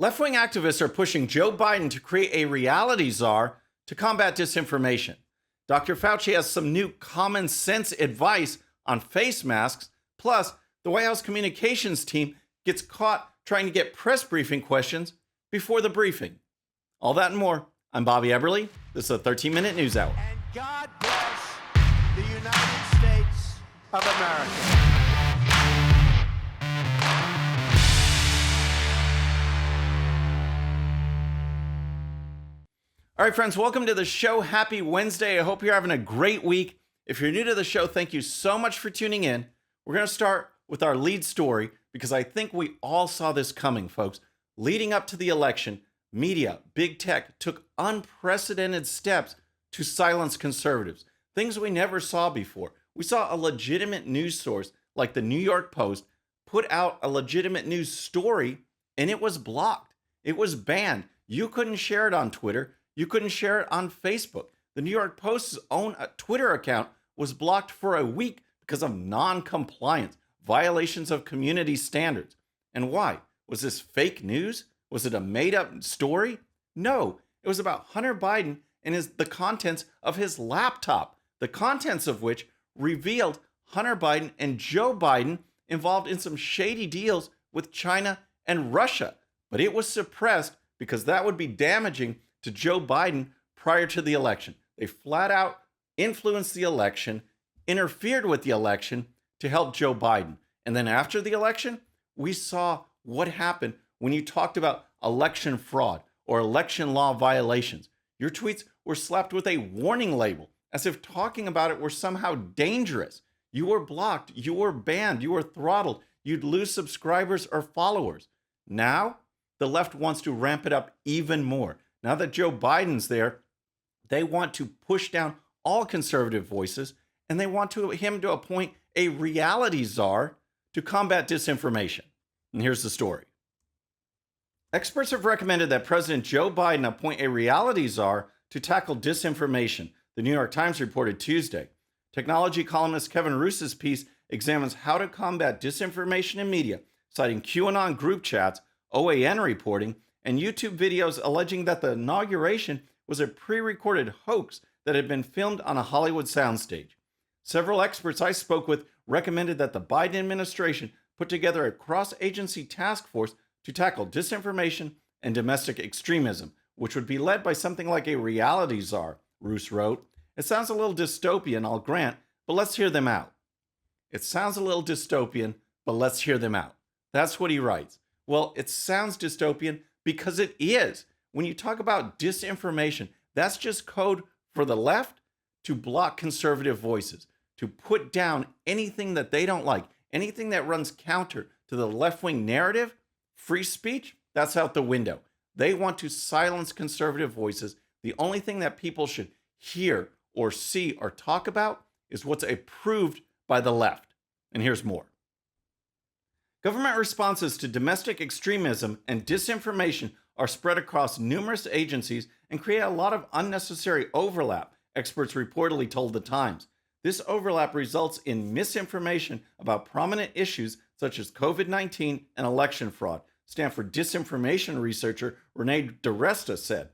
Left-wing activists are pushing Joe Biden to create a reality czar to combat disinformation. Dr. Fauci has some new common sense advice on face masks. Plus, the White House communications team gets caught trying to get press briefing questions before the briefing. All that and more. I'm Bobby Eberle. This is a 13-minute news hour. And God bless the United States of America. All right, friends, welcome to the show. Happy Wednesday. I hope you're having a great week. If you're new to the show, thank you so much for tuning in. We're going to start with our lead story because I think we all saw this coming, folks. Leading up to the election, media, big tech took unprecedented steps to silence conservatives, things we never saw before. We saw a legitimate news source like the New York Post put out a legitimate news story and it was blocked. It was banned. You couldn't share it on Twitter. You couldn't share it on Facebook. The New York Post's own Twitter account was blocked for a week because of non-compliance, violations of community standards. And why? Was this fake news? Was it a made-up story? No, it was about Hunter Biden and the contents of his laptop, the contents of which revealed Hunter Biden and Joe Biden involved in some shady deals with China and Russia. But it was suppressed because that would be damaging to Joe Biden prior to the election. They flat out influenced the election, interfered with the election to help Joe Biden. And then after the election, we saw what happened when you talked about election fraud or election law violations. Your tweets were slapped with a warning label as if talking about it were somehow dangerous. You were blocked, you were banned, you were throttled, you'd lose subscribers or followers. Now, the left wants to ramp it up even more. Now that Joe Biden's there, they want to push down all conservative voices, and they want him to appoint a reality czar to combat disinformation. And here's the story. Experts have recommended that President Joe Biden appoint a reality czar to tackle disinformation, the New York Times reported Tuesday. Technology columnist Kevin Roos's piece examines how to combat disinformation in media, citing QAnon group chats, OAN reporting, and YouTube videos alleging that the inauguration was a pre-recorded hoax that had been filmed on a Hollywood soundstage. Several experts I spoke with recommended that the Biden administration put together a cross-agency task force to tackle disinformation and domestic extremism, which would be led by something like a reality czar, Roos wrote. It sounds a little dystopian, I'll grant, but let's hear them out. It sounds a little dystopian, but let's hear them out. That's what he writes. Well, it sounds dystopian because it is. When you talk about disinformation, that's just code for the left to block conservative voices, to put down anything that they don't like, anything that runs counter to the left-wing narrative. Free speech, that's out the window. They want to silence conservative voices. The only thing that people should hear or see or talk about is what's approved by the left. And here's more. Government responses to domestic extremism and disinformation are spread across numerous agencies and create a lot of unnecessary overlap, experts reportedly told the Times. This overlap results in misinformation about prominent issues such as COVID-19 and election fraud, Stanford disinformation researcher Renee DiResta said.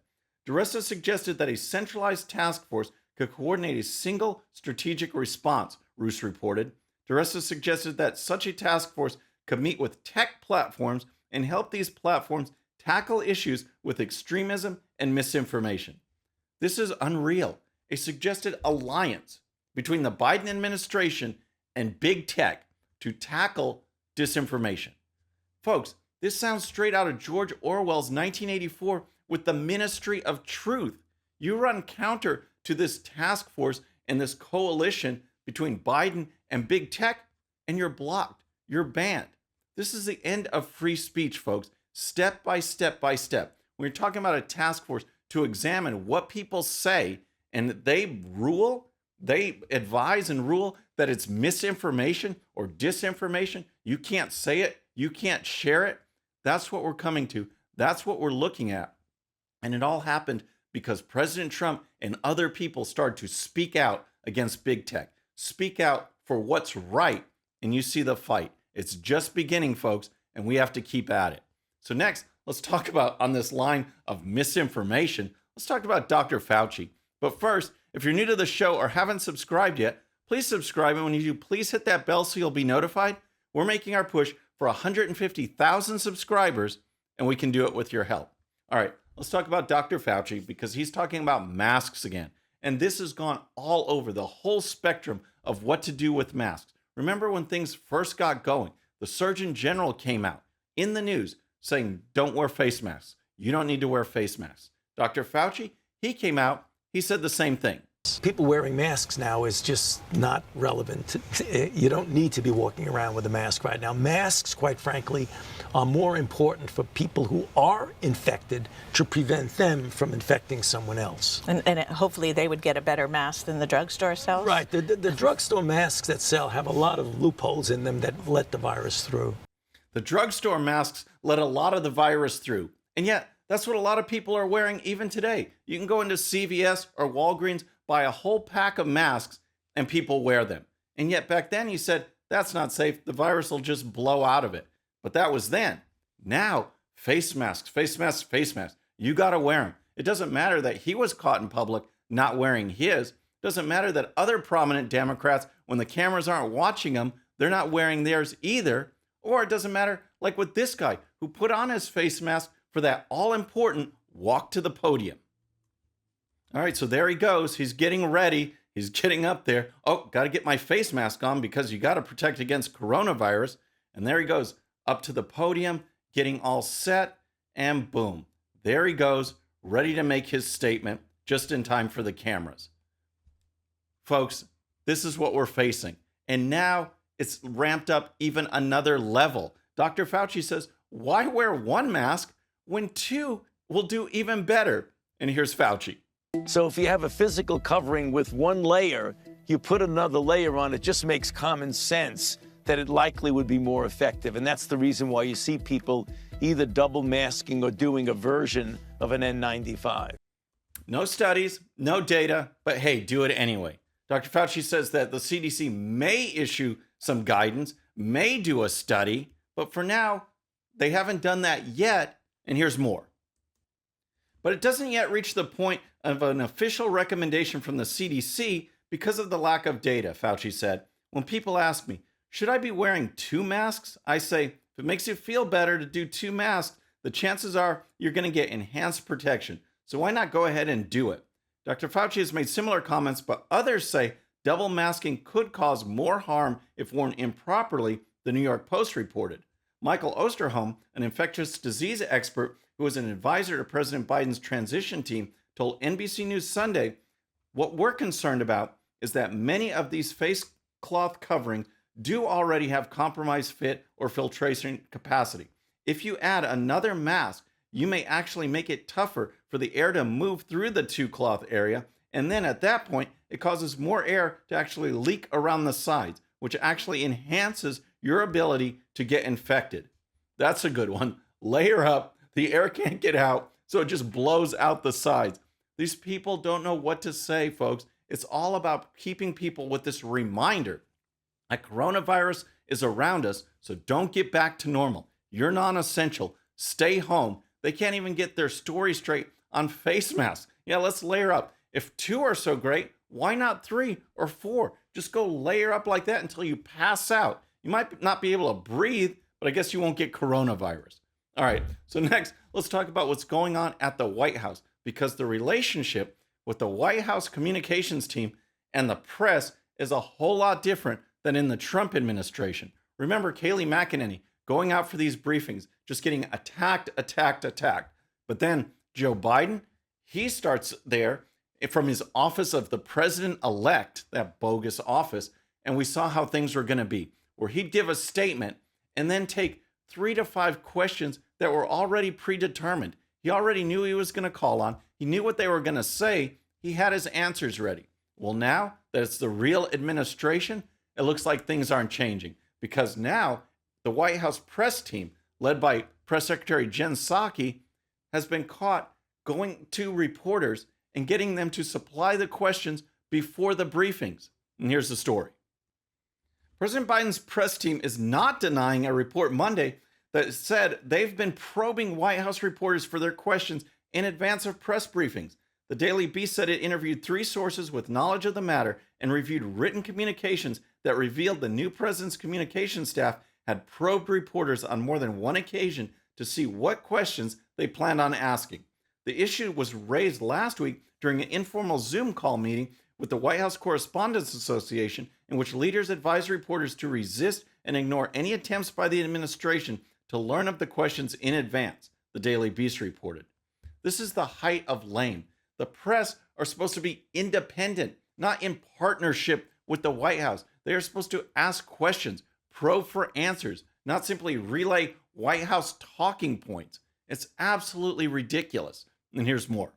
DiResta suggested that a centralized task force could coordinate a single strategic response, Roos reported. DiResta suggested that such a task force could meet with tech platforms and help these platforms tackle issues with extremism and misinformation. This is unreal, a suggested alliance between the Biden administration and big tech to tackle disinformation. Folks, this sounds straight out of George Orwell's 1984 with the Ministry of Truth. You run counter to this task force and this coalition between Biden and big tech, and you're blocked. You're banned. This is the end of free speech, folks, step by step by step. We're talking about a task force to examine what people say, and they advise and rule that it's misinformation or disinformation. You can't say it. You can't share it. That's what we're coming to. That's what we're looking at. And it all happened because President Trump and other people started to speak out against big tech, speak out for what's right, and you see the fight. It's just beginning, folks, and we have to keep at it. So next, let's talk about, on this line of misinformation, let's talk about Dr. Fauci. But first, if you're new to the show or haven't subscribed yet, please subscribe. And when you do, please hit that bell so you'll be notified. We're making our push for 150,000 subscribers, and we can do it with your help. All right, let's talk about Dr. Fauci, because he's talking about masks again. And this has gone all over the whole spectrum of what to do with masks. Remember when things first got going, the Surgeon General came out in the news saying, don't wear face masks. You don't need to wear face masks. Dr. Fauci, he came out, he said the same thing. People wearing masks now is just not relevant. You don't need to be walking around with a mask right now. Masks, quite frankly, are more important for people who are infected to prevent them from infecting someone else. And hopefully they would get a better mask than the drugstore sells? Right. The drugstore masks that sell have a lot of loopholes in them that let the virus through. The drugstore masks let a lot of the virus through. And yet, that's what a lot of people are wearing even today. You can go into CVS or Walgreens, buy a whole pack of masks, and people wear them. And yet back then he said, that's not safe. The virus will just blow out of it. But that was then. Now, face masks, face masks, face masks. You got to wear them. It doesn't matter that he was caught in public not wearing his. It doesn't matter that other prominent Democrats, when the cameras aren't watching them, they're not wearing theirs either. Or it doesn't matter, like with this guy who put on his face mask for that all-important walk to the podium. All right, so there he goes. He's getting ready. He's getting up there. Oh, got to get my face mask on because you got to protect against coronavirus. And there he goes up to the podium, getting all set, and boom, there he goes, ready to make his statement just in time for the cameras. Folks, this is what we're facing. And now it's ramped up even another level. Dr. Fauci says, why wear one mask when two will do even better? And here's Fauci. So if you have a physical covering with one layer, you put another layer on, it just makes common sense that it likely would be more effective. And that's the reason why you see people either double masking or doing a version of an N95. No studies, no data, but hey, do it anyway. Dr. Fauci says that the CDC may issue some guidance, may do a study, but for now, they haven't done that yet. And here's more. But it doesn't yet reach the point of an official recommendation from the CDC because of the lack of data, Fauci said. When people ask me, should I be wearing two masks? I say, if it makes you feel better to do two masks, the chances are you're going to get enhanced protection. So why not go ahead and do it? Dr. Fauci has made similar comments, but others say double masking could cause more harm if worn improperly, the New York Post reported. Michael Osterholm, an infectious disease expert who was an advisor to President Biden's transition team, told NBC News Sunday, what we're concerned about is that many of these face cloth coverings do already have compromised fit or filtration capacity. If you add another mask, you may actually make it tougher for the air to move through the two cloth area. And then at that point, it causes more air to actually leak around the sides, which actually enhances your ability to get infected. That's a good one. Layer up. The air can't get out, so it just blows out the sides. These people don't know what to say, folks. It's all about keeping people with this reminder that coronavirus is around us, so don't get back to normal. You're non-essential. Stay home. They can't even get their story straight on face masks. Yeah, let's layer up. If two are so great, why not three or four? Just go layer up like that until you pass out. You might not be able to breathe, but I guess you won't get coronavirus. All right, so next, let's talk about what's going on at the White House, because the relationship with the White House communications team and the press is a whole lot different than in the Trump administration. Remember Kayleigh McEnany going out for these briefings, just getting attacked. But then Joe Biden, he starts there from his office of the president-elect, that bogus office, and we saw how things were going to be, where he'd give a statement and then take 3 to 5 questions that were already predetermined. He already knew he was going to call on. He knew what they were going to say. He had his answers ready. Well, now that it's the real administration, it looks like things aren't changing, because now the White House press team, led by Press Secretary Jen Psaki, has been caught going to reporters and getting them to supply the questions before the briefings. And here's the story. President Biden's press team is not denying a report Monday that said they've been probing White House reporters for their questions in advance of press briefings. The Daily Beast said it interviewed 3 sources with knowledge of the matter and reviewed written communications that revealed the new president's communication staff had probed reporters on more than one occasion to see what questions they planned on asking. The issue was raised last week during an informal Zoom call meeting with the White House Correspondents Association, in which leaders advised reporters to resist and ignore any attempts by the administration to learn of the questions in advance, the Daily Beast reported. This is the height of lame. The press are supposed to be independent, not in partnership with the White House. They are supposed to ask questions, probe for answers, not simply relay White House talking points. It's absolutely ridiculous. And here's more.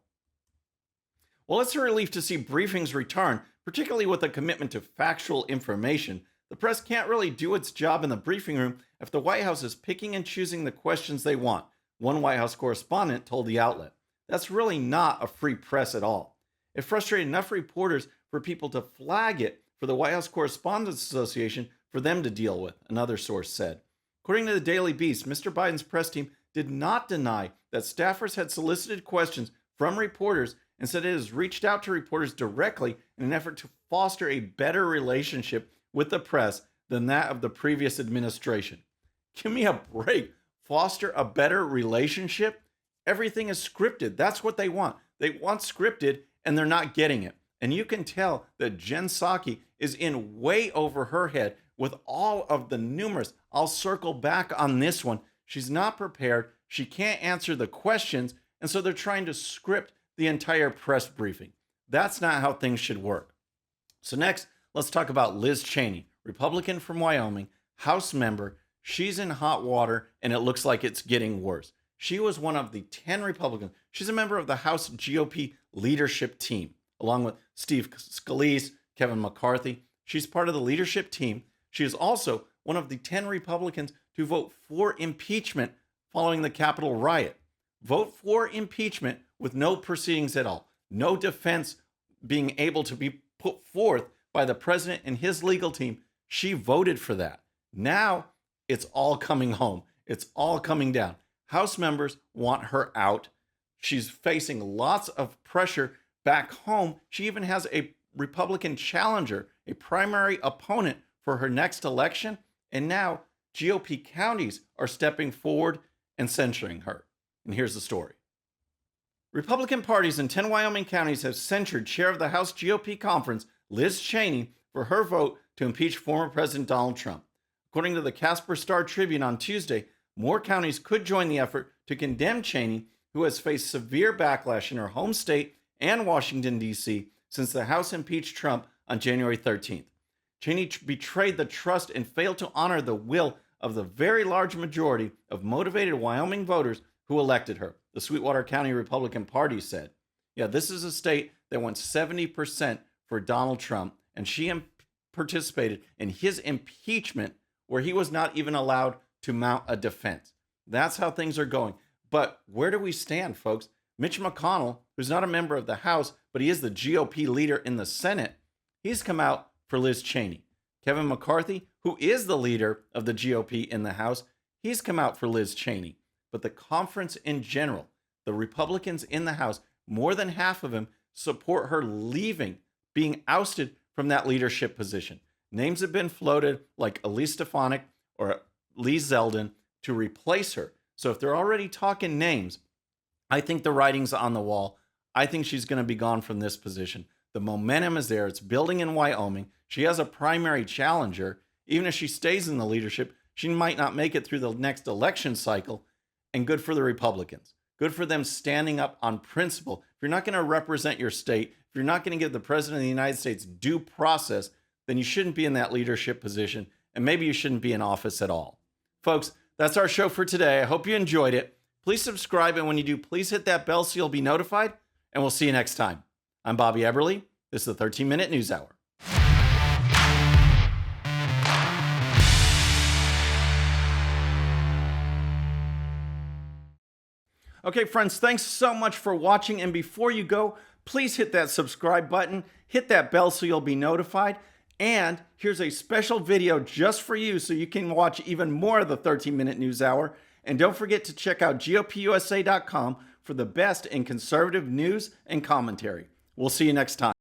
Well, it's a relief to see briefings return, particularly with a commitment to factual information. The press can't really do its job in the briefing room if the White House is picking and choosing the questions they want, one White House correspondent told the outlet. That's really not a free press at all. It frustrated enough reporters for people to flag it for the White House Correspondents Association for them to deal with, another source said. According to the Daily Beast, Mr. Biden's press team did not deny that staffers had solicited questions from reporters and said it has reached out to reporters directly in an effort to foster a better relationship with the press than that of the previous administration. Give me a break. Foster a better relationship? Everything is scripted. That's what they want. They want scripted, and they're not getting it. And you can tell that Jen Psaki is in way over her head with all of the numerous. I'll circle back on this one. She's not prepared. She can't answer the questions, and so they're trying to script the entire press briefing. That's not how things should work. So next, let's talk about Liz Cheney, Republican from Wyoming, House member. She's in hot water, and it looks like it's getting worse. She was one of the 10 Republicans. She's a member of the House GOP leadership team, along with Steve Scalise, Kevin McCarthy. She's part of the leadership team. She is also one of the 10 Republicans to vote for impeachment following the Capitol riot. Vote for impeachment with no proceedings at all. No defense being able to be put forth by the president and his legal team. She voted for that. Now it's all coming home. It's all coming down. House members want her out. She's facing lots of pressure back home. She even has a Republican challenger, a primary opponent for her next election. And now GOP counties are stepping forward and censuring her. And here's the story. Republican parties in 10 Wyoming counties have censured chair of the House GOP conference, Liz Cheney, for her vote to impeach former President Donald Trump. According to the Casper Star Tribune on Tuesday, more counties could join the effort to condemn Cheney, who has faced severe backlash in her home state and Washington, D.C., since the House impeached Trump on January 13th. Cheney betrayed the trust and failed to honor the will of the very large majority of motivated Wyoming voters who elected her, the Sweetwater County Republican Party said. Yeah, this is a state that went 70% for Donald Trump, and she participated in his impeachment where he was not even allowed to mount a defense. That's how things are going. But where do we stand, folks? Mitch McConnell, who's not a member of the House, but he is the GOP leader in the Senate, he's come out for Liz Cheney. Kevin McCarthy, who is the leader of the GOP in the House, he's come out for Liz Cheney. But the conference in general, the Republicans in the House, more than half of them support her leaving, being ousted from that leadership position. Names have been floated like Elise Stefanik or Lee Zeldin to replace her. So if they're already talking names, I think the writing's on the wall. I think she's going to be gone from this position. The momentum is there. It's building in Wyoming. She has a primary challenger. Even if she stays in the leadership, she might not make it through the next election cycle. And good for the Republicans. Good for them standing up on principle. If you're not going to represent your state, if you're not going to give the President of the United States due process, then you shouldn't be in that leadership position. And maybe you shouldn't be in office at all. Folks, that's our show for today. I hope you enjoyed it. Please subscribe. And when you do, please hit that bell so you'll be notified. And we'll see you next time. I'm Bobby Eberle. This is the 13-Minute News Hour. Okay, friends, thanks so much for watching. And before you go, please hit that subscribe button, hit that bell so you'll be notified. And here's a special video just for you so you can watch even more of the 13-Minute News Hour. And don't forget to check out GOPUSA.com for the best in conservative news and commentary. We'll see you next time.